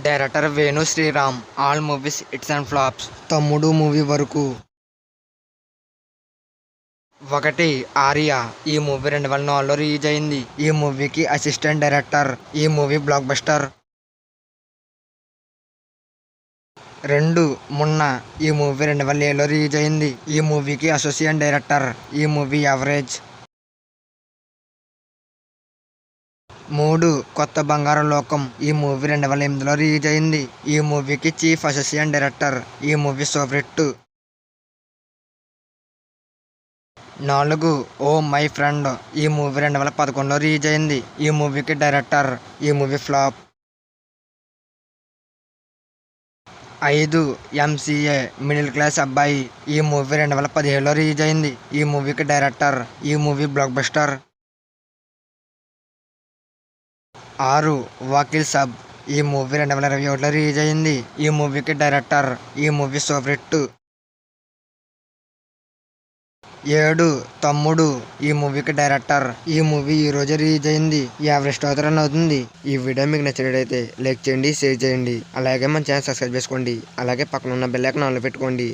Director Venu Sriram. All movies hits and flops. Thammudu movie వరకు. 1. ఆర్య. ఈ movie 2004లో release అయింది. ఈ మూవీకి అసిస్టెంట్ డైరెక్టర్. ఈ మూవీ బ్లాక్ బస్టర్. 2. మున్నా. ఈ మూవీ 2007లో రిలీజ్ అయింది. ఈ మూవీకి అసోసియేట్ డైరెక్టర్. ఈ మూవీ యావరేజ్. 3. కొత్త బంగారం లోకం. ఈ మూవీ 2008లో రిలీజ్ అయింది. ఈ మూవీకి చీఫ్ అసోసియేట్ డైరెక్టర్. ఈ movie super hit. 4. Oh my friend. ఈ మూవీ 2011లో రిలీజ్ అయింది. ఈ మూవీకి డైరెక్టర్. ఈ movie flop. 5. MCA. Middle class Abbayi. ఈ మూవీ 2017లో రిలీజ్ అయింది. ఈ మూవీకి డైరెక్టర్. ఈ movie block buster. 6. Vakeel Saab. ఈ మూవీ 2021లో రిలీజ్ అయింది. ఈ మూవీకి డైరెక్టర్. ఈ మూవీ సూపర్ హిట్. 7. తమ్ముడు. ఈ మూవీకి డైరెక్టర్. ఈ మూవీ ఈ రోజు రిలీజ్ అయింది. యావరేజ్ స్టార్ రన్ అవుతుంది. ఈ వీడియో మీకు నచ్చినట్లయితే లైక్ చేయండి, షేర్ చేయండి. అలాగే మన ఛానల్ సబ్స్క్రైబ్ చేసుకోండి. అలాగే పక్కన ఉన్న బెల్ ఐకాన్ ఆన్లో పెట్టుకోండి.